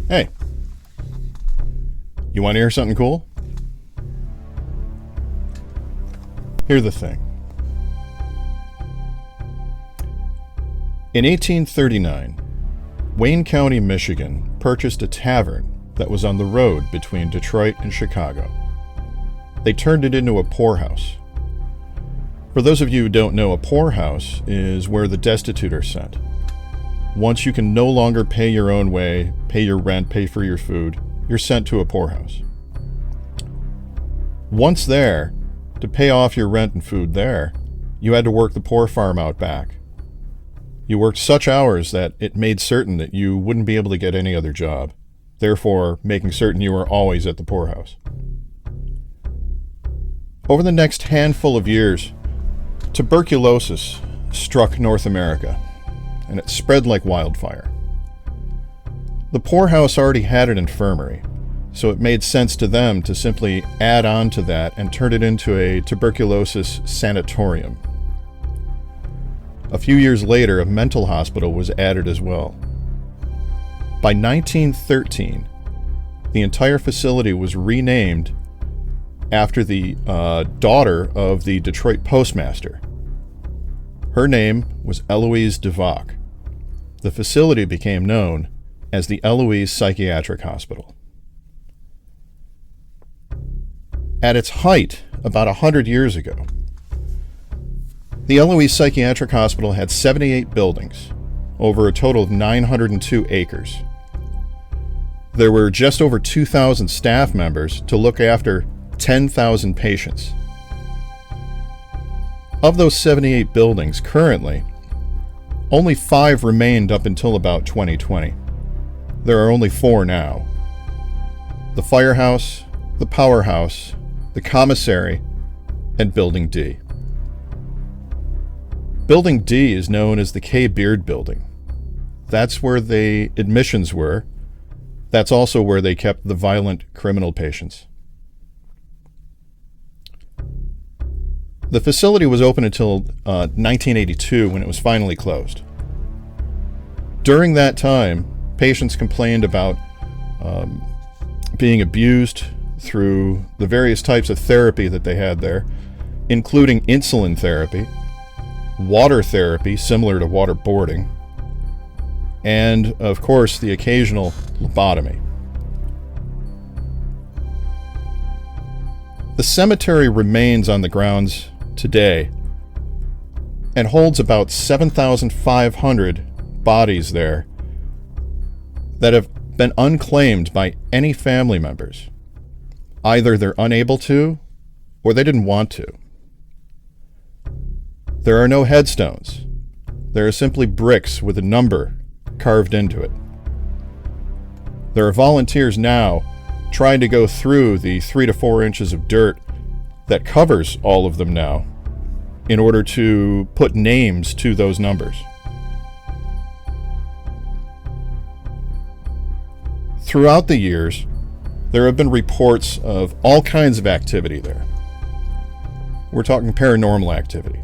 Hey, you want to hear something cool? Here's the thing. In 1839, Wayne County, Michigan purchased a tavern that was on the road between Detroit and Chicago. They turned it into a poorhouse. For those of you who don't know, a poorhouse is where the destitute are sent. Once you can no longer pay your own way, pay your rent, pay for your food, you're sent to a poorhouse. Once there, to pay off your rent and food there, you had to work the poor farm out back. You worked such hours that it made certain that you wouldn't be able to get any other job, therefore making certain you were always at the poorhouse. Over the next handful of years, tuberculosis struck North America, and it spread like wildfire. The poorhouse already had an infirmary, so it made sense to them to simply add on to that and turn it into a tuberculosis sanatorium. A few years later, a mental hospital was added as well. By 1913, the entire facility was renamed after the daughter of the Detroit postmaster. Her name was Eloise The facility became known as the Eloise Psychiatric Hospital. At its height, about 100 years ago, the Eloise Psychiatric Hospital had 78 buildings, over a total of 902 acres. There were just over 2,000 staff members to look after 10,000 patients. Of those 78 buildings currently, only 5 remained up until about 2020. There are only 4 now. The firehouse, the powerhouse, the commissary, and Building D. Building D is known as the K. Beard Building. That's where the admissions were. That's also where they kept the violent criminal patients. The facility was open until 1982 when it was finally closed. During that time, patients complained about being abused through the various types of therapy that they had there, including insulin therapy, water therapy similar to waterboarding, and, of course, the occasional lobotomy. The cemetery remains on the grounds today and holds about 7,500 bodies there that have been unclaimed by any family members. Either they're unable to or they didn't want to. There are no headstones. There are simply bricks with a number carved into it. There are volunteers now trying to go through the 3 to 4 inches of dirt that covers all of them now in order to put names to those numbers. Throughout the years, there have been reports of all kinds of activity there. We're talking paranormal activity.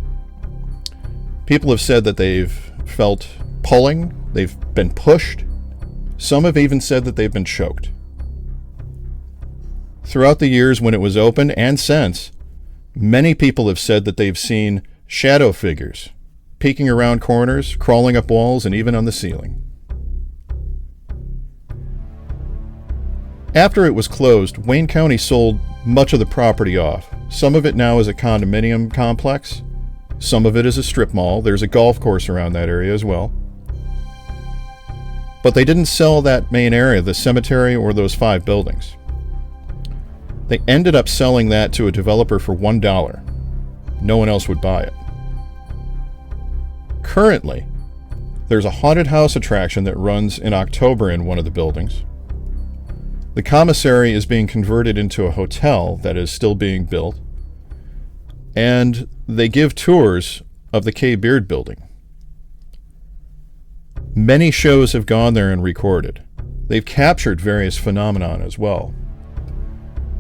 People have said that they've felt pulling, they've been pushed. Some have even said that they've been choked. Throughout the years when it was open and since, many people have said that they've seen shadow figures peeking around corners, crawling up walls, and even on the ceiling. After it was closed, Wayne County sold much of the property off. Some of it now is a condominium complex. Some of it is a strip mall. There's a golf course around that area as well. But they didn't sell that main area, the cemetery or those 5 buildings. They ended up selling that to a developer for $1. No one else would buy it. Currently, there's a haunted house attraction that runs in October in one of the buildings. The commissary is being converted into a hotel that is still being built. And they give tours of the K. Beard Building. Many shows have gone there and recorded. They've captured various phenomenon as well.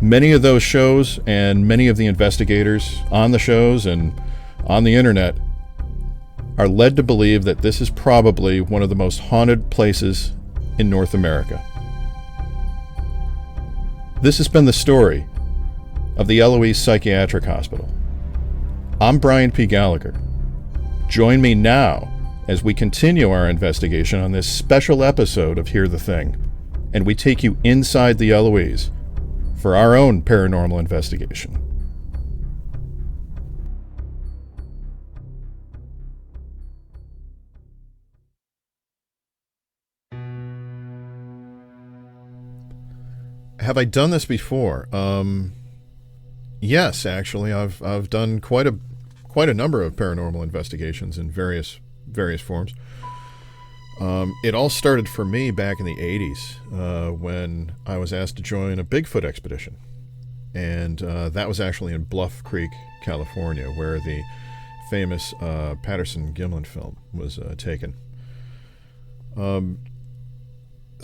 Many of those shows and many of the investigators on the shows and on the internet are led to believe that this is probably one of the most haunted places in North America. This has been the story of the Eloise Psychiatric Hospital. I'm Brian P. Gallagher. Join me now as we continue our investigation on this special episode of Hear the Thing, and we take you inside the Eloise for our own paranormal investigation. Have I done this before? Yes, actually, I've done quite a number of paranormal investigations in various forms. It all started for me back in the 80s when I was asked to join a Bigfoot expedition, and that was actually in Bluff Creek, California, where the famous Patterson-Gimlin film was taken.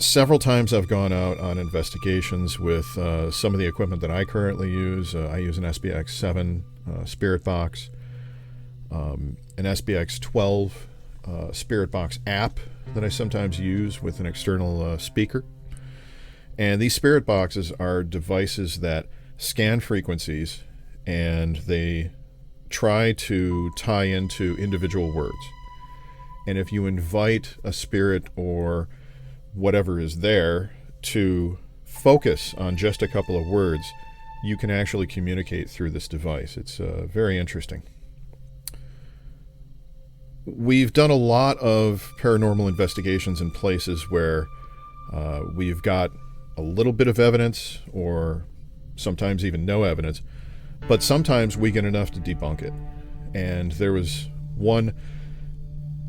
Several times I've gone out on investigations with some of the equipment that I currently use. I use an SBX7 spirit box, an SBX12 spirit box app that I sometimes use with an external speaker. And these spirit boxes are devices that scan frequencies, and they try to tie into individual words. And if you invite a spirit or whatever is there to focus on just a couple of words, you can actually communicate through this device. It's very interesting. We've done a lot of paranormal investigations in places where we've got a little bit of evidence, or sometimes even no evidence, but sometimes we get enough to debunk it. And there was one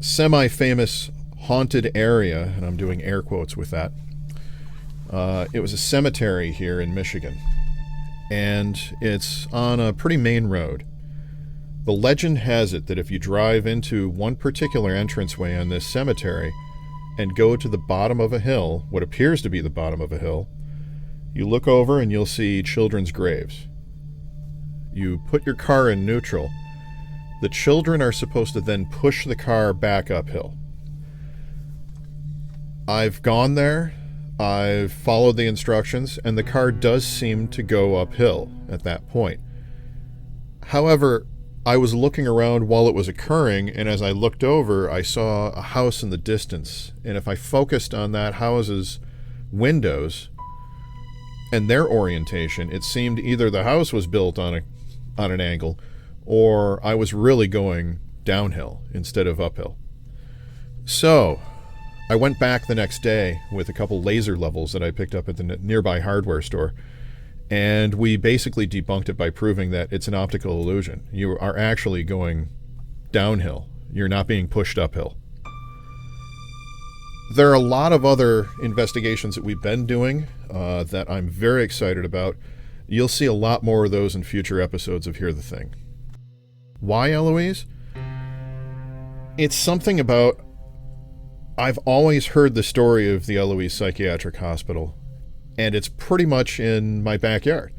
semi-famous haunted area, and I'm doing air quotes with that. It was a cemetery here in Michigan, and it's on a pretty main road. The legend has it that if you drive into one particular entranceway on this cemetery and go to the bottom of a hill, what appears to be the bottom of a hill, you look over and you'll see children's graves. You put your car in neutral. The children are supposed to then push the car back uphill. I've gone there, I've followed the instructions, and the car does seem to go uphill at that point. However, I was looking around while it was occurring, and as I looked over, I saw a house in the distance. And if I focused on that house's windows and their orientation, it seemed either the house was built on an angle, or I was really going downhill instead of uphill. So I went back the next day with a couple laser levels that I picked up at the nearby hardware store, and we basically debunked it by proving that it's an optical illusion. You are actually going downhill. You're not being pushed uphill. There are a lot of other investigations that we've been doing that I'm very excited about. You'll see a lot more of those in future episodes of Hear the Thing. Why Eloise? It's something about... I've always heard the story of the Eloise Psychiatric Hospital, and it's pretty much in my backyard.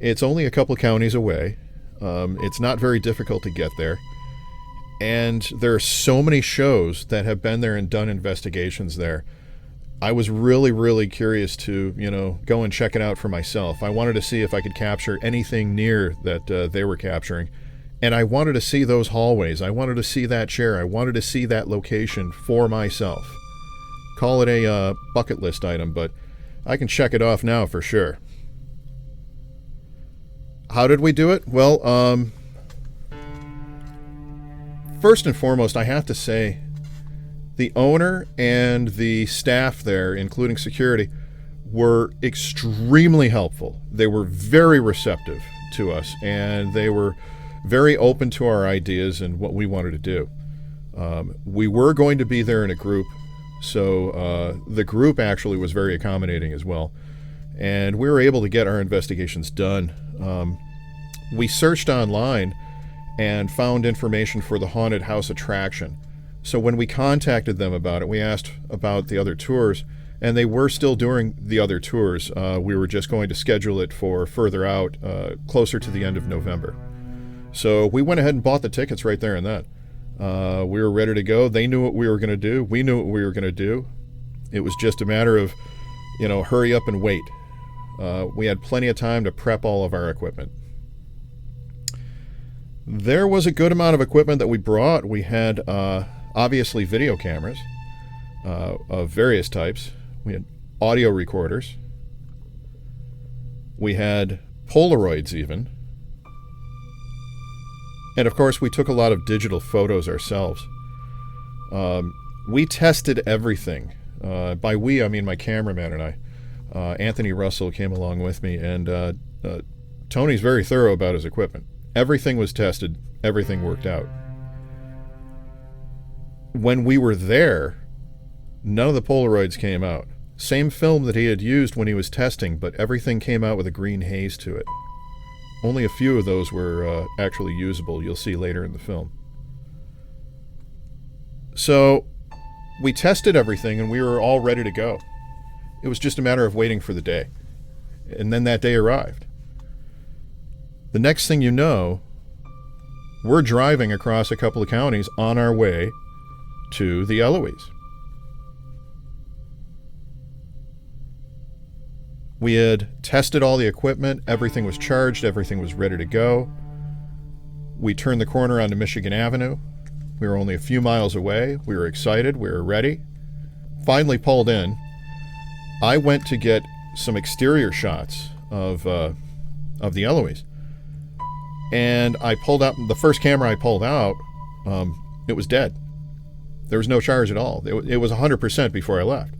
It's only a couple counties away. It's not very difficult to get there. And there are so many shows that have been there and done investigations there. I was really, really curious to, go and check it out for myself. I wanted to see if I could capture anything near that they were capturing. And I wanted to see those hallways. I wanted to see that chair. I wanted to see that location for myself. Call it a bucket list item, but I can check it off now for sure. How did we do it? Well, first and foremost, I have to say the owner and the staff there, including security, were extremely helpful. They were very receptive to us, and they were very open to our ideas and what we wanted to do. We were going to be there in a group, so the group actually was very accommodating as well, and we were able to get our investigations done. We searched online and found information for the haunted house attraction. So when we contacted them about it, we asked about the other tours, and they were still doing the other tours. We were just going to schedule it for further out, closer to the end of November. So we went ahead and bought the tickets right there and then. We were ready to go. They knew what we were going to do. We knew what we were going to do. It was just a matter of, hurry up and wait. We had plenty of time to prep all of our equipment. There was a good amount of equipment that we brought. We had, obviously, video cameras of various types. We had audio recorders. We had Polaroids even. And of course, we took a lot of digital photos ourselves. We tested everything. By we, I mean my cameraman and I. Anthony Russell came along with me, and Tony's very thorough about his equipment. Everything was tested. Everything worked out. When we were there, none of the Polaroids came out. Same film that he had used when he was testing, but everything came out with a green haze to it. Only a few of those were actually usable. You'll see later in the film. So we tested everything, and we were all ready to go. It was just a matter of waiting for the day. And then that day arrived. The next thing you know, we're driving across a couple of counties on our way to the Eloise. We had tested all the equipment. Everything was charged. Everything was ready to go. We turned the corner onto Michigan Avenue. We were only a few miles away. We were excited. We were ready. Finally pulled in. I went to get some exterior shots of the Eloise. And I pulled out, the first camera I pulled out, it was dead. There was no charge at all. It was 100% before I left.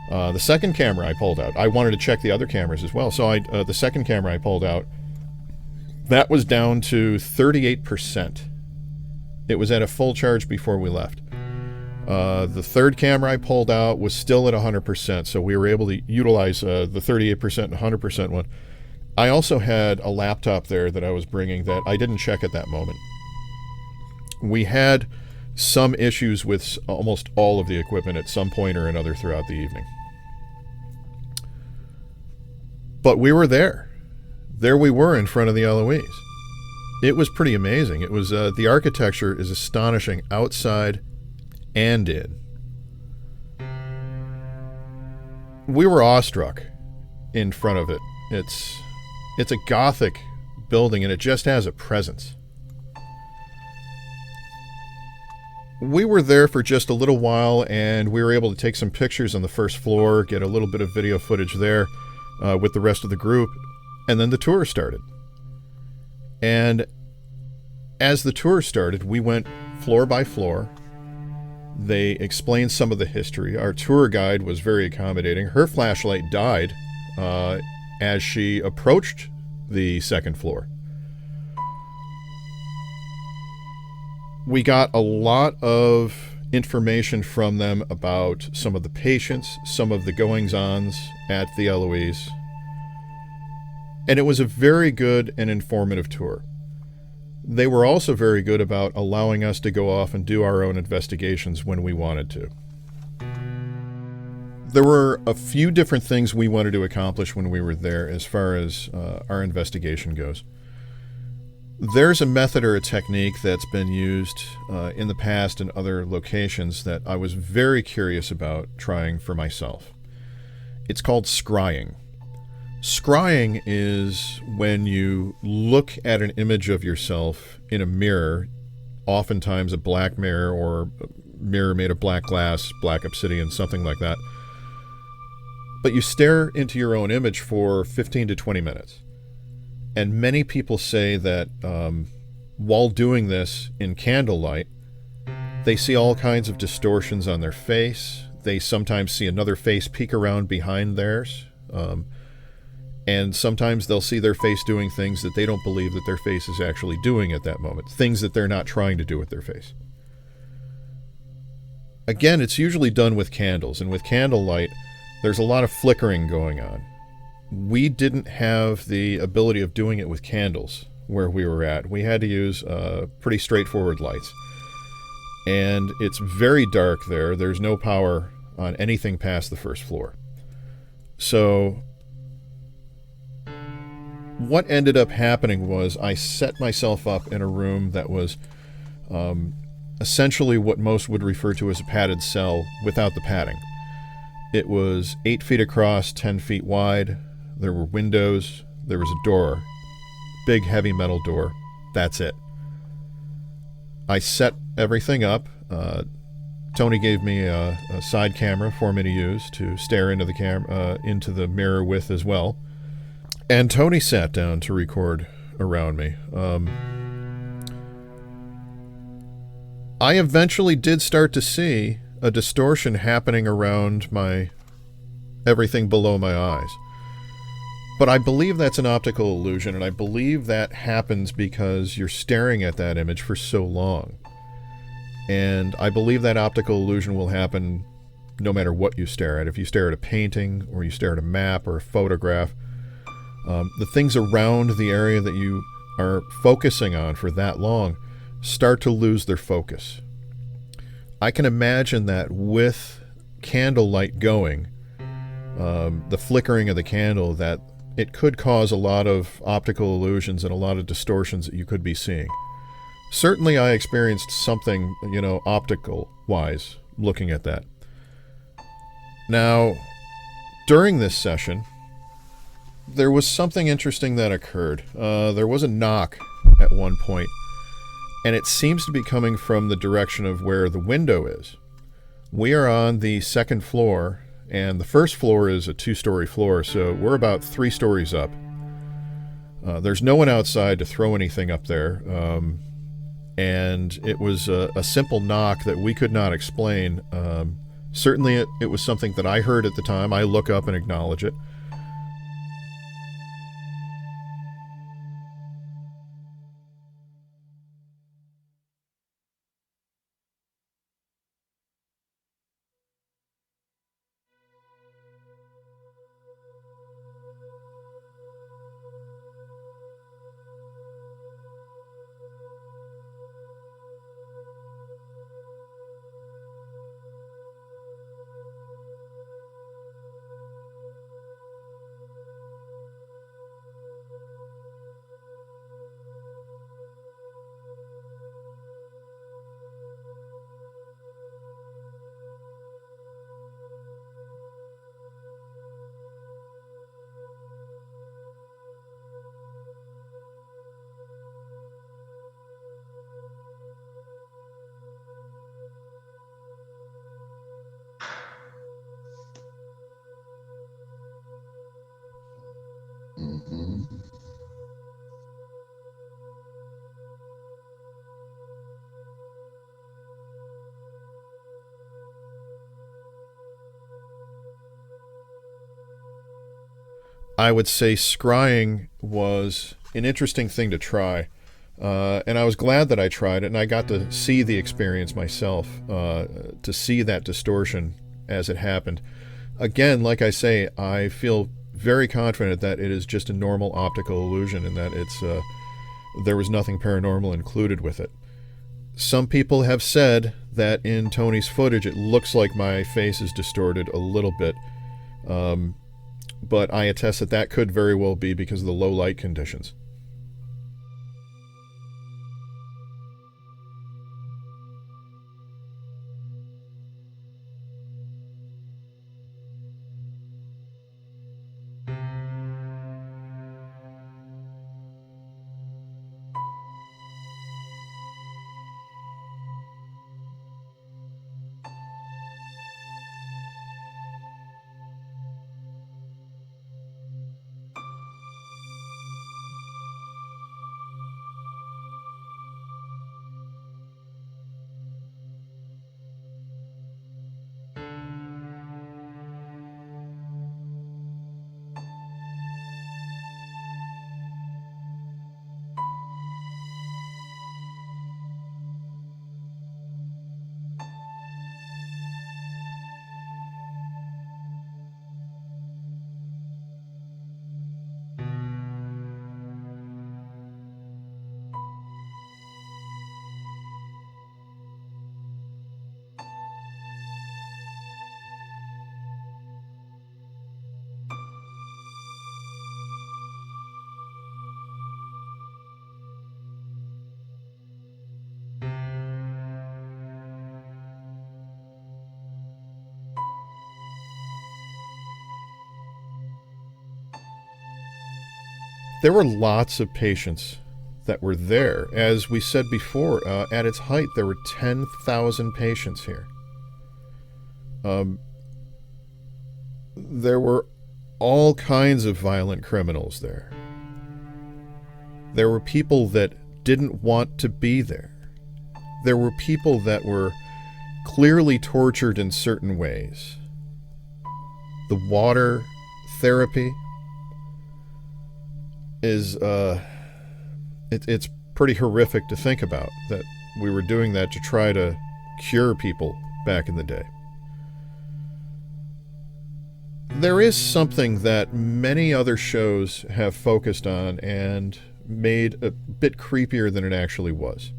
The second camera I pulled out, I wanted to check the other cameras as well. So the second camera I pulled out, that was down to 38%. It was at a full charge before we left. The third camera I pulled out was still at 100%, so we were able to utilize the 38% and 100% one. I also had a laptop there that I was bringing that I didn't check at that moment. We had some issues with almost all of the equipment at some point or another throughout the evening. But we were there. There we were in front of the Eloise. It was pretty amazing. It was the architecture is astonishing outside and in. We were awestruck in front of it. It's a Gothic building, and it just has a presence. We were there for just a little while, and we were able to take some pictures on the first floor, get a little bit of video footage there with the rest of the group, and then the tour started. And as the tour started, we went floor by floor. They explained some of the history. Our tour guide was very accommodating. Her flashlight died as she approached the second floor. We got a lot of information from them about some of the patients, some of the goings-ons at the Eloise. And it was a very good and informative tour. They were also very good about allowing us to go off and do our own investigations when we wanted to. There were a few different things we wanted to accomplish when we were there as far as our investigation goes. There's a method or a technique that's been used in the past in other locations that I was very curious about trying for myself. It's called scrying. Scrying is when you look at an image of yourself in a mirror, oftentimes a black mirror or a mirror made of black glass, black obsidian, something like that. But you stare into your own image for 15 to 20 minutes. And many people say that while doing this in candlelight, they see all kinds of distortions on their face. They sometimes see another face peek around behind theirs. And sometimes they'll see their face doing things that they don't believe that their face is actually doing at that moment. Things that they're not trying to do with their face. Again, it's usually done with candles. And with candlelight, there's a lot of flickering going on. We didn't have the ability of doing it with candles where we were at. We had to use pretty straightforward lights. And it's very dark there. There's no power on anything past the first floor. So what ended up happening was I set myself up in a room that was essentially what most would refer to as a padded cell without the padding. It was 8 feet across, 10 feet wide. There were windows. There was a door. Big, heavy metal door. That's it. I set everything up. Tony gave me a side camera for me to use to stare into the mirror with as well. And Tony sat down to record around me. I eventually did start to see a distortion happening around everything below my eyes. But I believe that's an optical illusion, and I believe that happens because you're staring at that image for so long. And I believe that optical illusion will happen no matter what you stare at. If you stare at a painting, or you stare at a map or a photograph, the things around the area that you are focusing on for that long start to lose their focus. I can imagine that with candlelight going, the flickering of the candle, that it could cause a lot of optical illusions and a lot of distortions that you could be seeing. Certainly I experienced something, optical-wise, looking at that. Now, during this session, there was something interesting that occurred. There was a knock at one point, and it seems to be coming from the direction of where the window is. We are on the second floor, and the first floor is a 2-story floor, so we're about 3 stories up. There's no one outside to throw anything up there, and it was a simple knock that we could not explain. Certainly it was something that I heard at the time. I look up and acknowledge it. I would say scrying was an interesting thing to try. And I was glad that I tried it, and I got to see the experience myself, to see that distortion as it happened. Again, like I say, I feel very confident that it is just a normal optical illusion and that there was nothing paranormal included with it. Some people have said that in Tony's footage it looks like my face is distorted a little bit. But I attest that could very well be because of the low light conditions. There were lots of patients that were there. As we said before, at its height, there were 10,000 patients here. There were all kinds of violent criminals there. There were people that didn't want to be there. There were people that were clearly tortured in certain ways. The water therapy is, it's pretty horrific to think about, that we were doing that to try to cure people back in the day. There is something that many other shows have focused on and made a bit creepier than it actually was.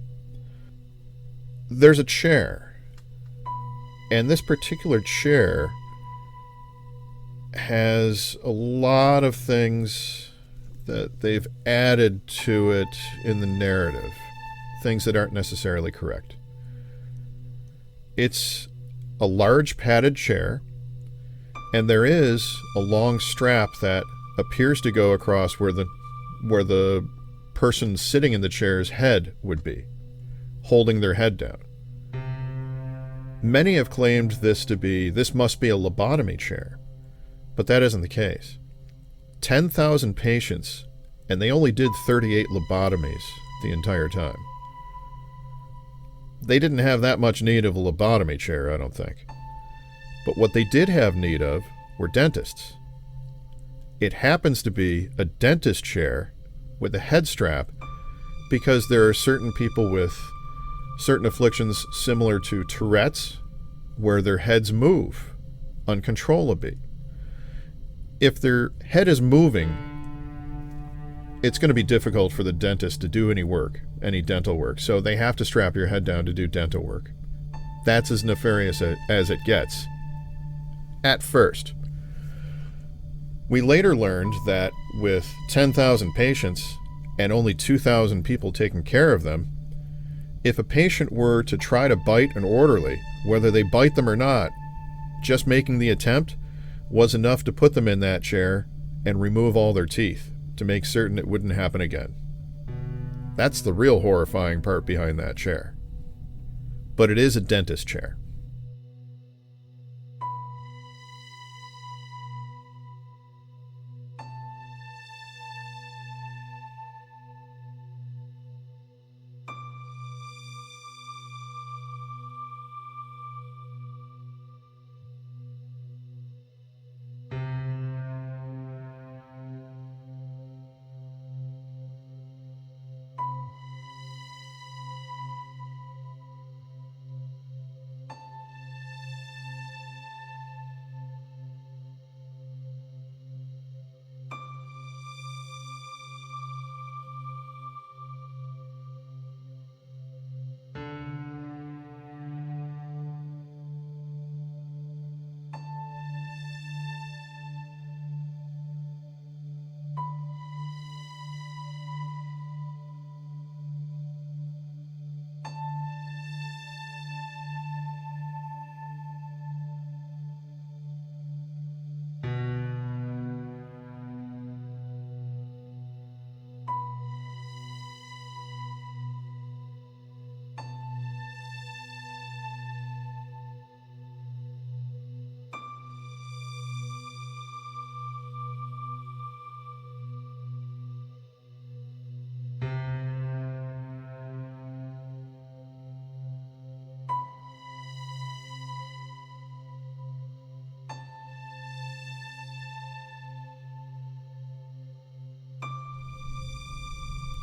There's a chair, and this particular chair has a lot of things that they've added to it in the narrative, things that aren't necessarily correct. It's a large padded chair, and there is a long strap that appears to go across where the person sitting in the chair's head would be, holding their head down. Many have claimed this must be a lobotomy chair, but that isn't the case. 10,000 patients, and they only did 38 lobotomies the entire time. They didn't have that much need of a lobotomy chair, I don't think. But what they did have need of were dentists. It happens to be a dentist chair with a head strap because there are certain people with certain afflictions similar to Tourette's where their heads move uncontrollably. If their head is moving, it's going to be difficult for the dentist to do any dental work, so they have to strap your head down to do dental work. That's as nefarious as it gets. At first. We later learned that with 10,000 patients and only 2,000 people taking care of them, if a patient were to try to bite an orderly, whether they bite them or not, just making the attempt was enough to put them in that chair and remove all their teeth to make certain it wouldn't happen again. That's the real horrifying part behind that chair. But it is a dentist chair.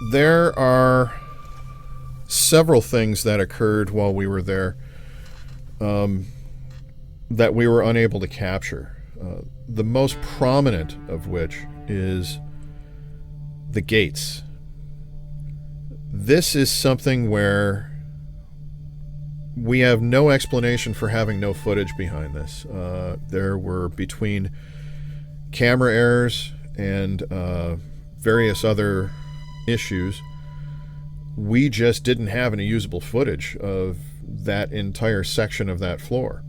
There are several things that occurred while we were there that we were unable to capture. The most prominent of which is the gates. This is something where we have no explanation for having no footage behind this. There were, between camera errors and various other issues, we just didn't have any usable footage of that entire section of that floor.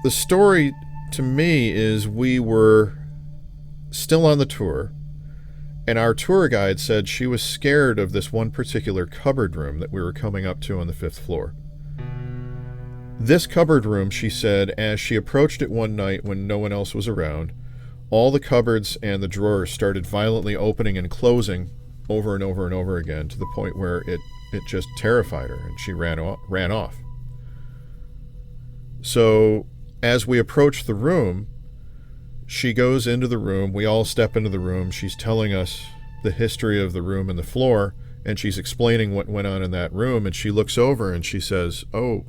The story to me is we were still on the tour, and our tour guide said she was scared of this one particular cupboard room that we were coming up to on the 5th floor. This cupboard room, she said, as she approached it one night when no one else was around, all the cupboards and the drawers started violently opening and closing over and over and over again, to the point where it just terrified her, and she ran off. So as we approach the room, she goes into the room. We all step into the room. She's telling us the history of the room and the floor, and she's explaining what went on in that room, and she looks over and she says, oh,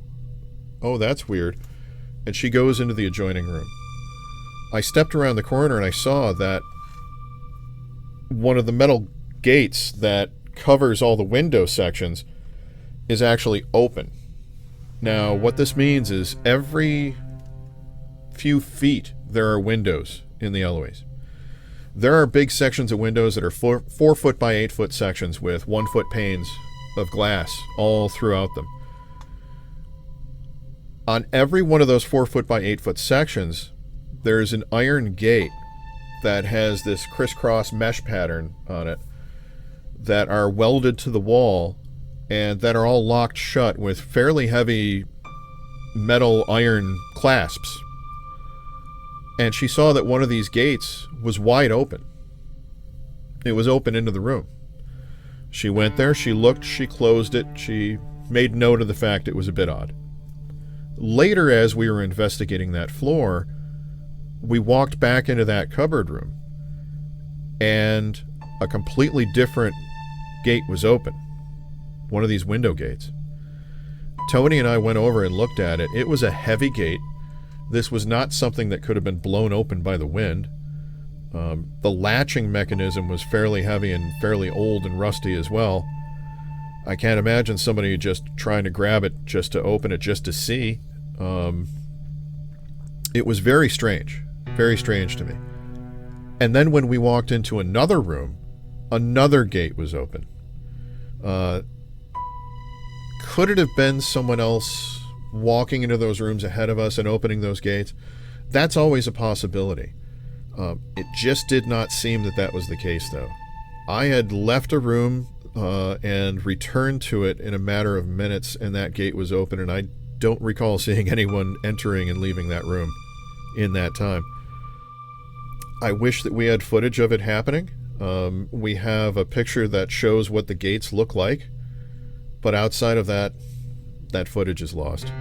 that's weird. And she goes into the adjoining room. I stepped around the corner and I saw that one of the metal gates that covers all the window sections is actually open. Now, what this means is every few feet there are windows in the Eloise. There are big sections of windows that are 4 foot by 8 foot sections with 1 foot panes of glass all throughout them. On every one of those 4 foot by 8 foot sections, there's an iron gate that has this crisscross mesh pattern on it that are welded to the wall and that are all locked shut with fairly heavy metal iron clasps. And she saw that one of these gates was wide open. It was open into the room. She went there, she looked, she closed it, she made note of the fact it was a bit odd. Later, as we were investigating that floor, we walked back into that cupboard room, and a completely different gate was open. One of these window gates. Tony and I went over and looked at it. It was a heavy gate. This was not something that could have been blown open by the wind. The latching mechanism was fairly heavy and fairly old and rusty as well. I can't imagine somebody just trying to grab it just to open it just to see. It was very strange to me. And then when we walked into another room, another gate was open. Could it have been someone else walking into those rooms ahead of us and opening those gates? That's always a possibility. It just did not seem that was the case, though. I had left a room and returned to it in a matter of minutes, and that gate was open, and I don't recall seeing anyone entering and leaving that room in that time. I wish that we had footage of it happening. We have a picture that shows what the gates look like, but outside of that footage is lost.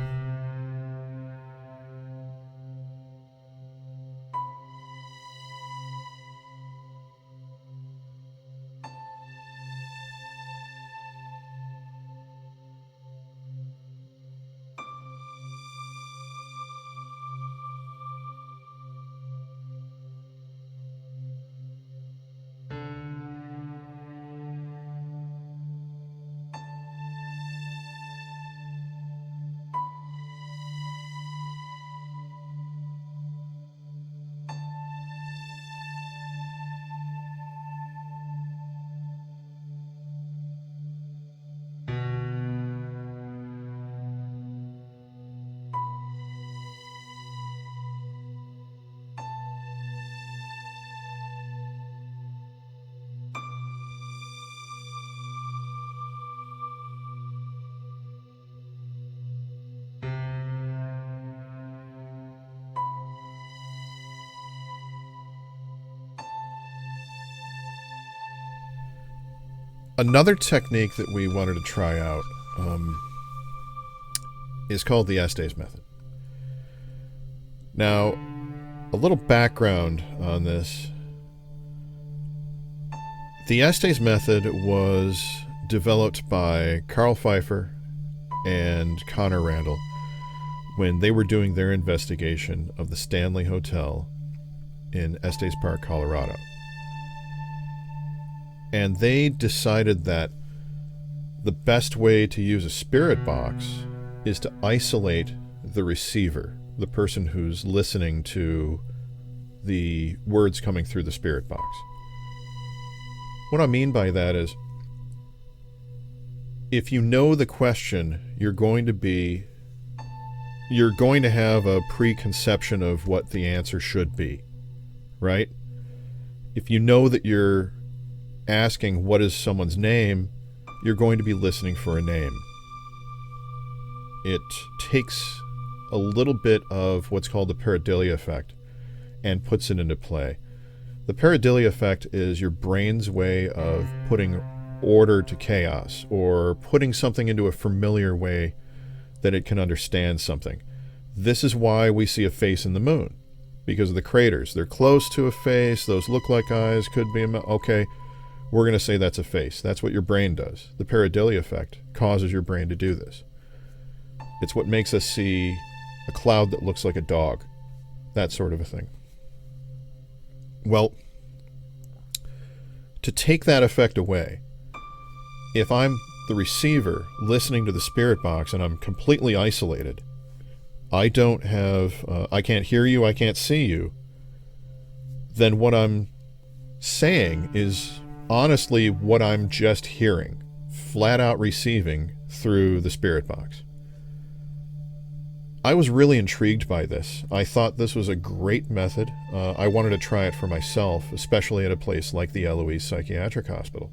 Another technique that we wanted to try out is called the Estes method. Now, a little background on this. The Estes method was developed by Carl Pfeiffer and Connor Randall when they were doing their investigation of the Stanley Hotel in Estes Park, Colorado. And they decided that the best way to use a spirit box is to isolate the receiver, the person who's listening to the words coming through the spirit box. What I mean by that is, if you know the question, you're going to have a preconception of what the answer should be, right? If you know that you're asking what is someone's name, you're going to be listening for a name. It takes a little bit of what's called the pareidolia effect and puts it into play. The pareidolia effect is your brain's way of putting order to chaos, or putting something into a familiar way that it can understand something. This is why we see a face in the moon, because of the craters. They're close to a face. Those look like eyes, could be a mouth. Okay, we're going to say that's a face. That's what your brain does. The pareidolia effect causes your brain to do this. It's what makes us see a cloud that looks like a dog, that sort of a thing. Well, to take that effect away, if I'm the receiver listening to the spirit box and I'm completely isolated, I can't hear you, I can't see you, then what I'm saying is honestly what I'm just hearing, flat out receiving through the spirit box. I was really intrigued by this. I thought this was a great method. I wanted to try it for myself, especially at a place like the Eloise Psychiatric Hospital.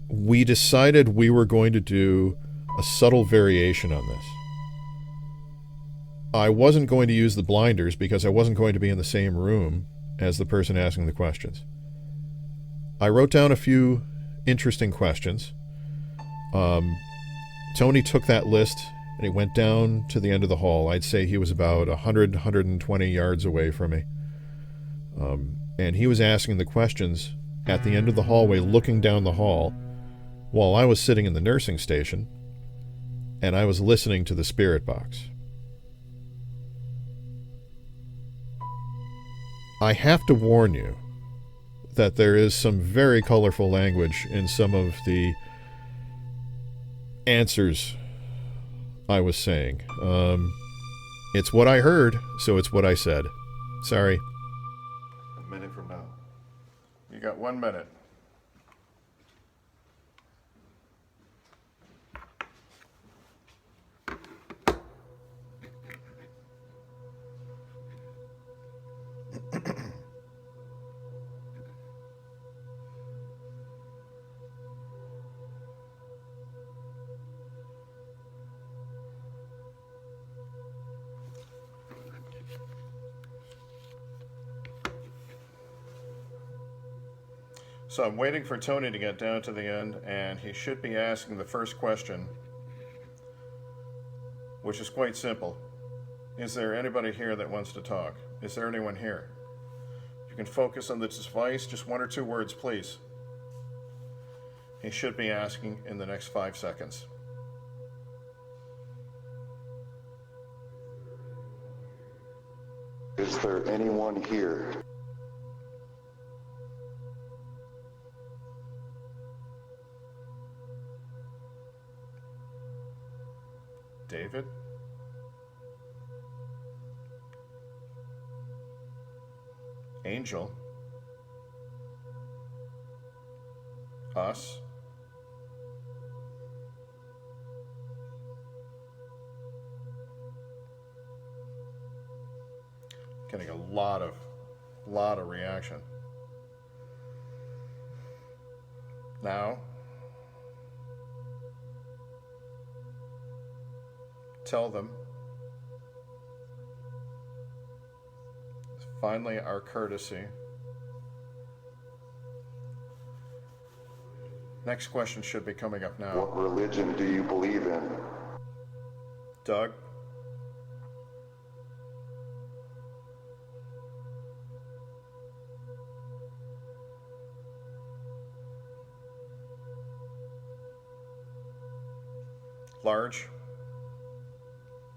We decided we were going to do a subtle variation on this. I wasn't going to use the blinders because I wasn't going to be in the same room as the person asking the questions. I wrote down a few interesting questions. Tony took that list and he went down to the end of the hall. I'd say he was about 100, 120 yards away from me. And he was asking the questions at the end of the hallway, looking down the hall, while I was sitting in the nursing station, and I was listening to the spirit box. I have to warn you that there is some very colorful language in some of the answers I was saying. It's what I heard, so it's what I said. Sorry. A minute from now. You got 1 minute. So I'm waiting for Tony to get down to the end, and he should be asking the first question, which is quite simple. Is there anybody here that wants to talk? Is there anyone here? You can focus on this device, just 1 or 2 words, please. He should be asking in the next 5 seconds. Is there anyone here? David? Angel? Us? Getting a lot of reaction. Now, tell them, finally, our courtesy. Next question should be coming up now. What religion do you believe in? Doug? Large?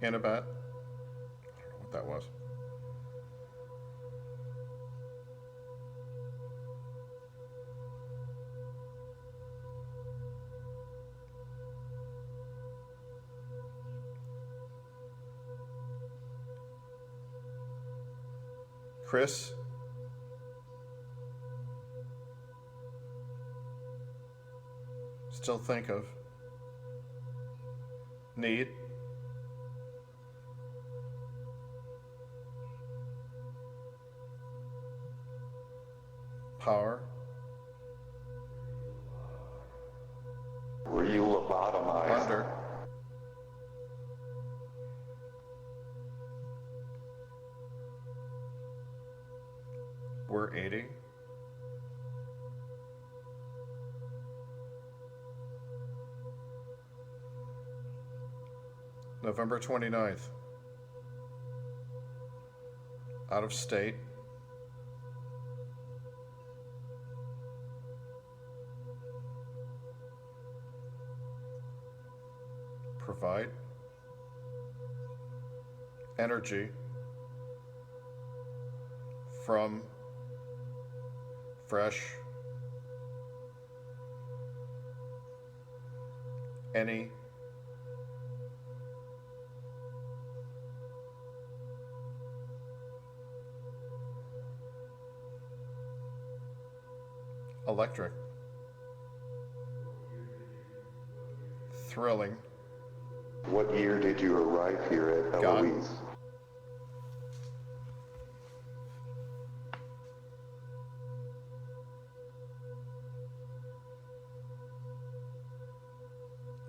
Annabeth? I don't know what that was. Chris? Still think of. Need? power, Were you lobotomized? under, we're 80, November 29th, out of state, provide energy from fresh any electric, thrilling, What year did you arrive here at God. Eloise?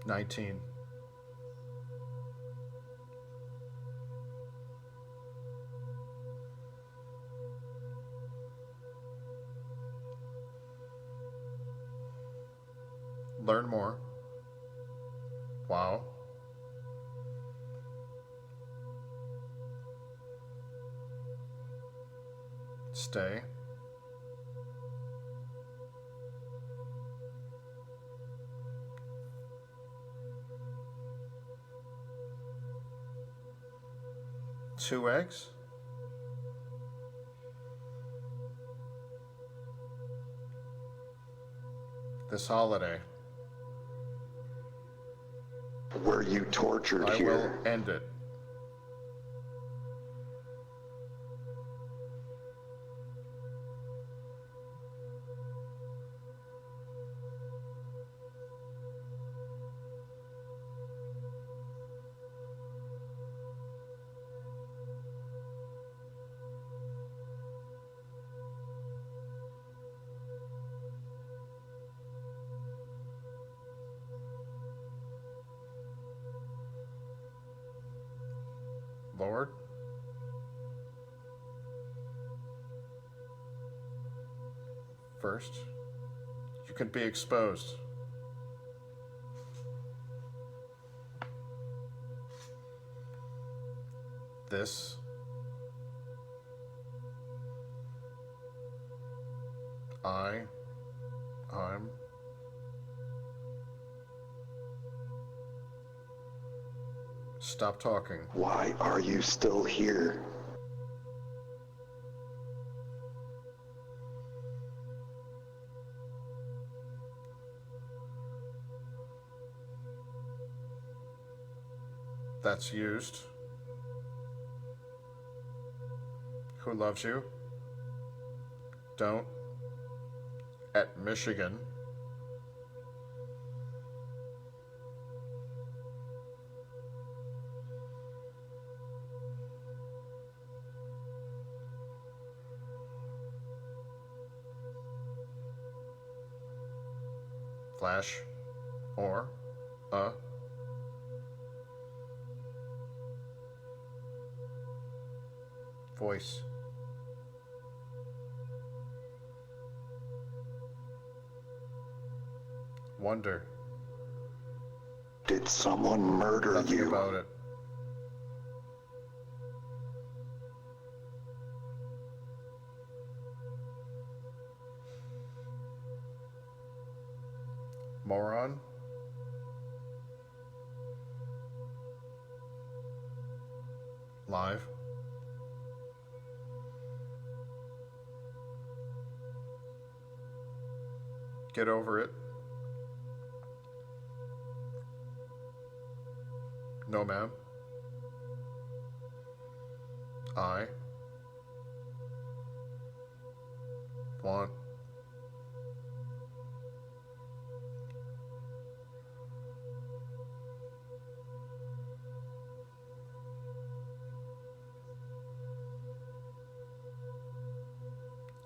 $19. Learn more. Wow. Stay. Two eggs? This holiday, Were you tortured I here? will end it. Lord, first, you could be exposed. This I'm stop talking. Why are you still here? That's used. Who loves you? Don't. At Michigan. Flash or a voice. Wonder. Did someone murder Nothing you? about it. Moron. Live. Get over it. No, ma'am. I want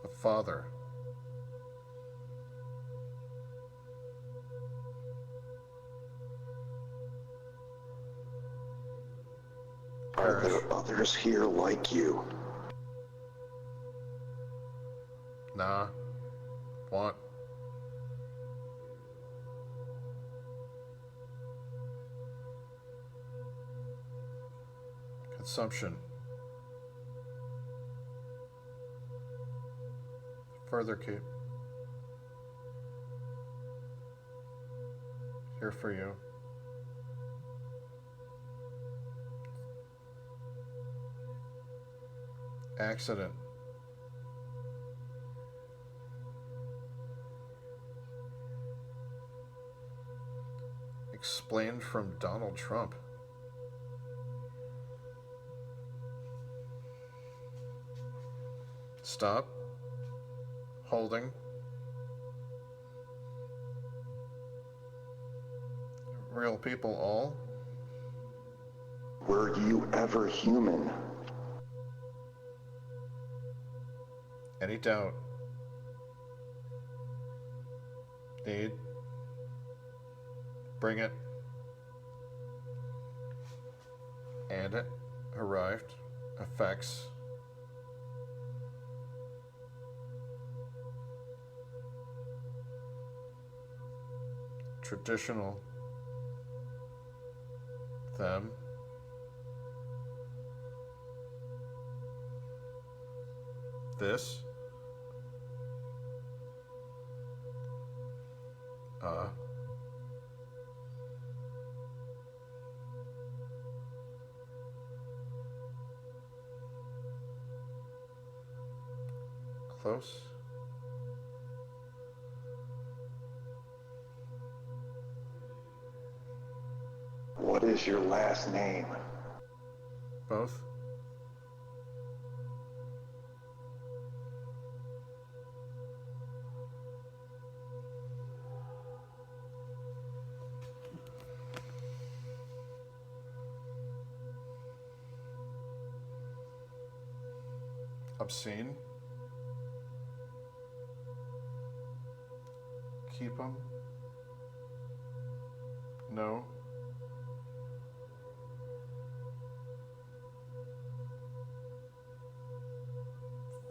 a father Are perish. there others here like you? Nah. Want? Consumption. Further keep. Here for you. Accident. Explained from Donald Trump. Stop. Holding. Real people all. Were you ever human? Any doubt? Need? Bring it. And it. Arrived. Effects. Traditional. Them. This. Close. What is your last name? Both. Obscene. Keep 'em. No.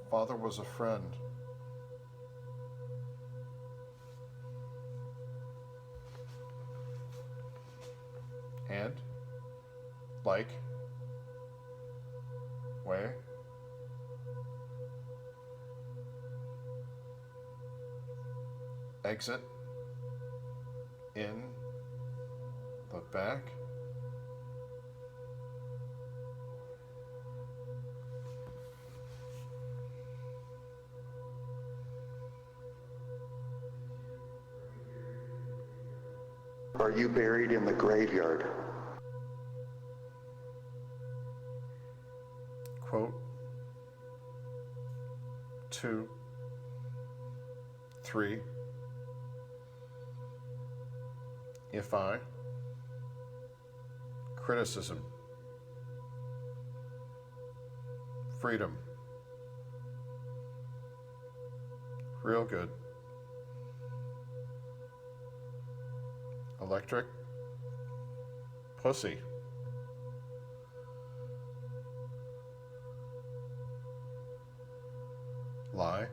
Father was a friend. And? Like? Where? Exit? In? The back? Are you buried in the graveyard? Quote. 2. 3. If I. Criticism. Freedom. Real good. Electric. Pussy. Lie.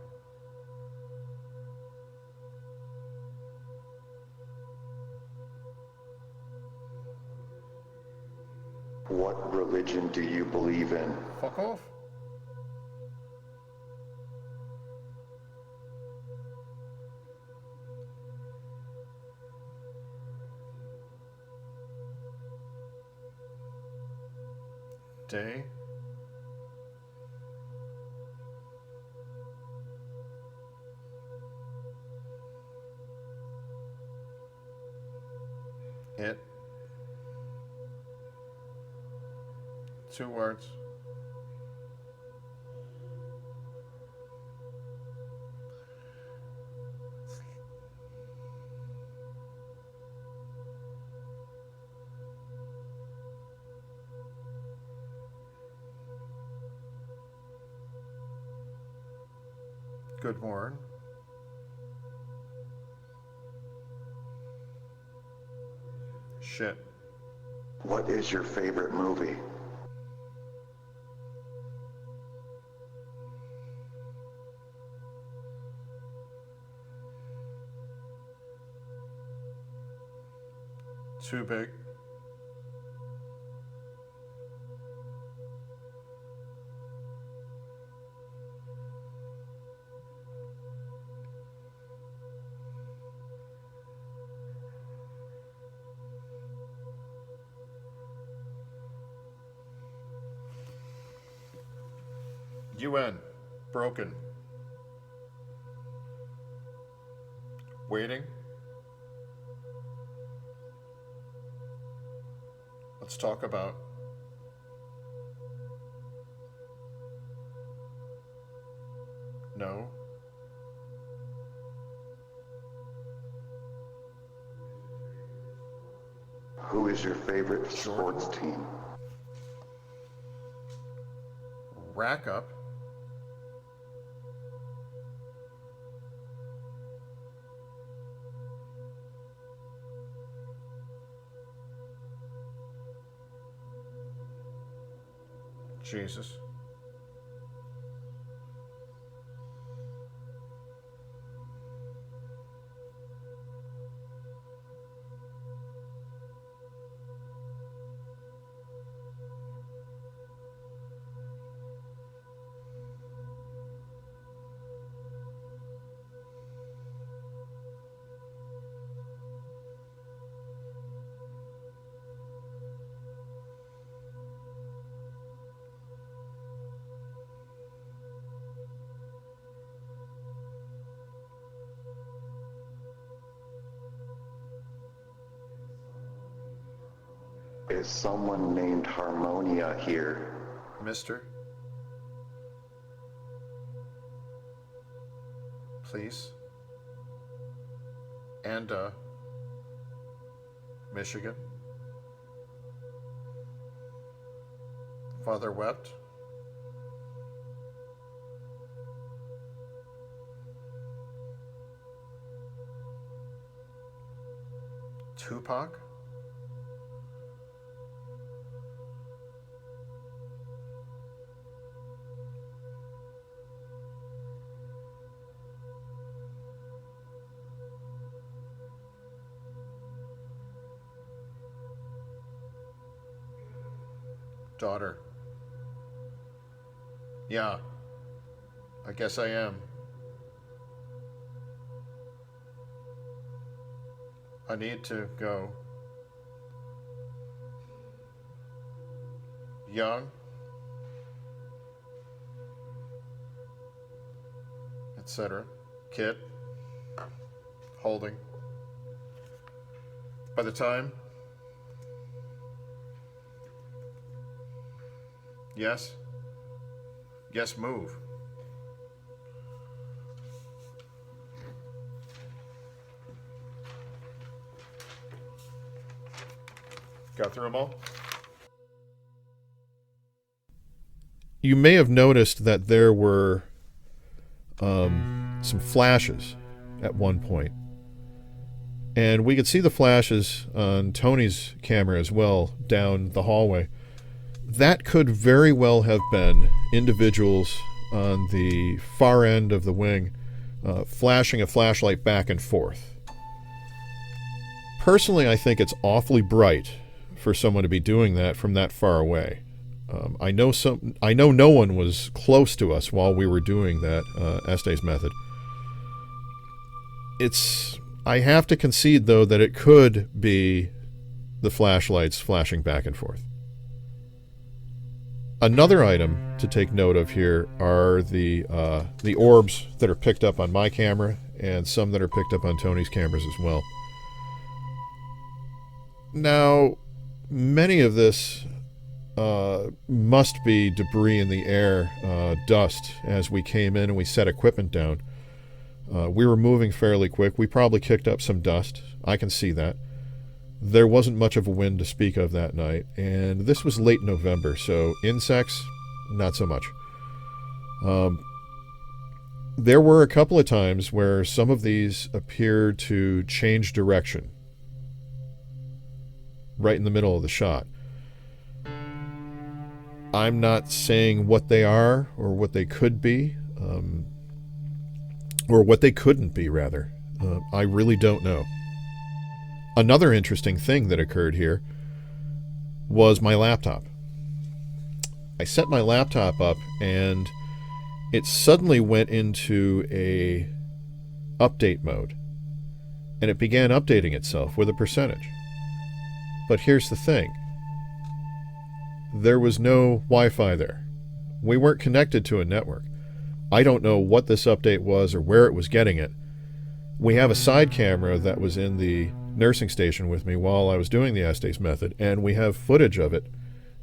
What religion do you believe in? Fuck off. Day. It. 2 words. Good morning. Shit. What is your favorite movie? Too big. UN. Broken. Waiting. Let's talk about no. Who is your favorite sports team? Rack up. Jesus. Is someone named Harmonia here? Mister. Please. And, Michigan. Father wept. Tupac. Daughter. Yeah, I guess I am. I need to go. Young, etc. Kid, holding. By the time, yes, move. Got through them all? You may have noticed that there were some flashes at one point. And we could see the flashes on Tony's camera as well down the hallway. That could very well have been individuals on the far end of the wing flashing a flashlight back and forth. Personally, I think it's awfully bright for someone to be doing that from that far away. I know no one was close to us while we were doing that Estes method. I have to concede, though, that it could be the flashlights flashing back and forth. Another item to take note of here are the orbs that are picked up on my camera and some that are picked up on Tony's cameras as well. Now, many of this must be debris in the air, dust, as we came in and we set equipment down. We were moving fairly quick. We probably kicked up some dust. I can see that. There wasn't much of a wind to speak of that night, and this was late November, so insects, not so much. There were a couple of times where some of these appeared to change direction right in the middle of the shot. I'm not saying what they are or what they could be, or what they couldn't be, rather. I really don't know. Another interesting thing that occurred here was my laptop. I set my laptop up and it suddenly went into a update mode, and it began updating itself with a percentage. But here's the thing. There was no Wi-Fi there. We weren't connected to a network. I don't know what this update was or where it was getting it. We have a side camera that was in the nursing station with me while I was doing the Estes method, and we have footage of it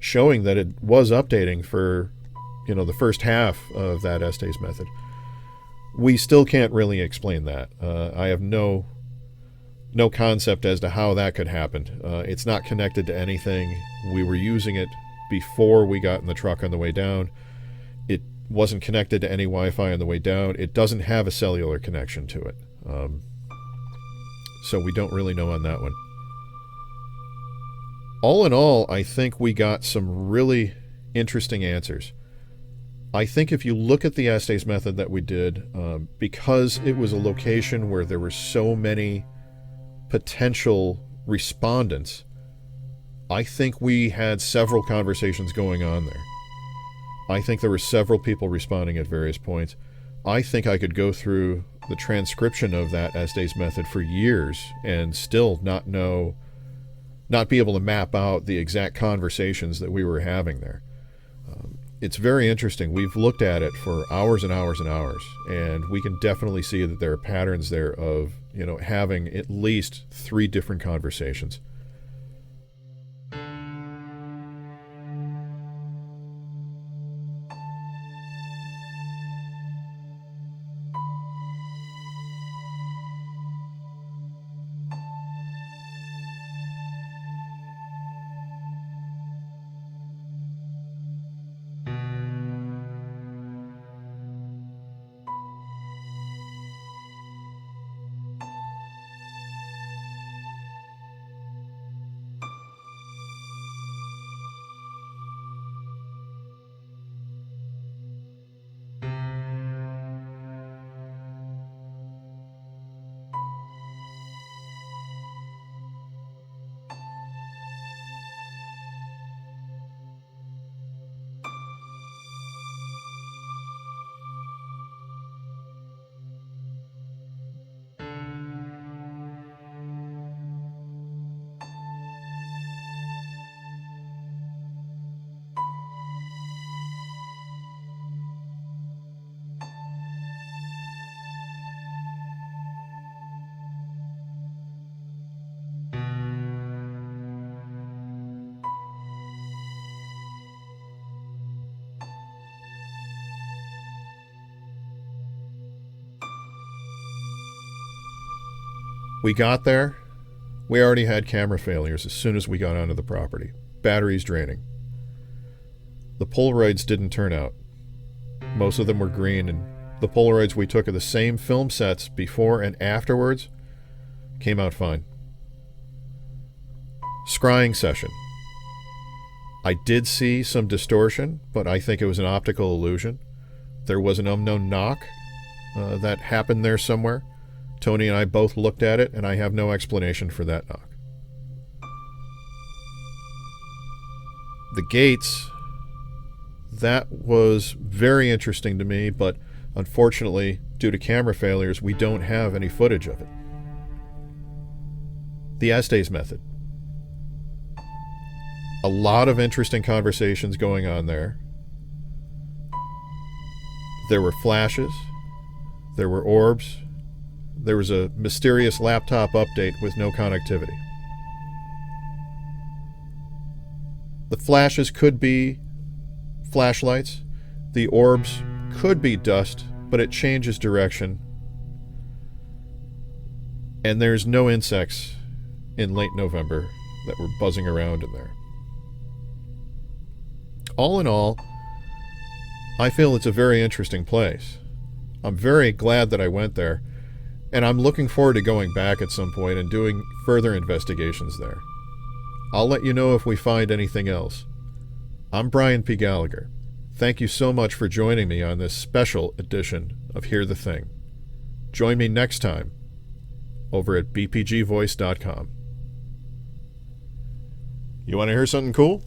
showing that it was updating for, the first half of that Estes method. We still can't really explain that. I have no concept as to how that could happen. It's not connected to anything. We were using it before we got in the truck on the way down. It wasn't connected to any Wi-Fi on the way down. It doesn't have a cellular connection to it. So we don't really know on that one. All in all, I think we got some really interesting answers. I think if you look at the Estes method that we did, because it was a location where there were so many potential respondents, I think we had several conversations going on there. I think there were several people responding at various points. I think I could go through the transcription of that Estes method for years and still not be able to map out the exact conversations that we were having there. It's very interesting. We've looked at it for hours and hours and hours, and we can definitely see that there are patterns there of, having at least 3 different conversations. We got there. We already had camera failures as soon as we got onto the property. Batteries draining. The Polaroids didn't turn out. Most of them were green, and the Polaroids we took of the same film sets before and afterwards came out fine. Scrying session. I did see some distortion, but I think it was an optical illusion. There was an unknown knock that happened there somewhere. Tony and I both looked at it, and I have no explanation for that knock. The gates, that was very interesting to me, but unfortunately, due to camera failures, we don't have any footage of it. The Estes method. A lot of interesting conversations going on there. There were flashes. There were orbs. There was a mysterious laptop update with no connectivity. The flashes could be flashlights. The orbs could be dust, but it changes direction. And there's no insects in late November that were buzzing around in there. All in all, I feel it's a very interesting place. I'm very glad that I went there, and I'm looking forward to going back at some point and doing further investigations there. I'll let you know if we find anything else. I'm Brian P. Gallagher. Thank you so much for joining me on this special edition of Hear the Thing. Join me next time over at bpgvoice.com. You want to hear something cool?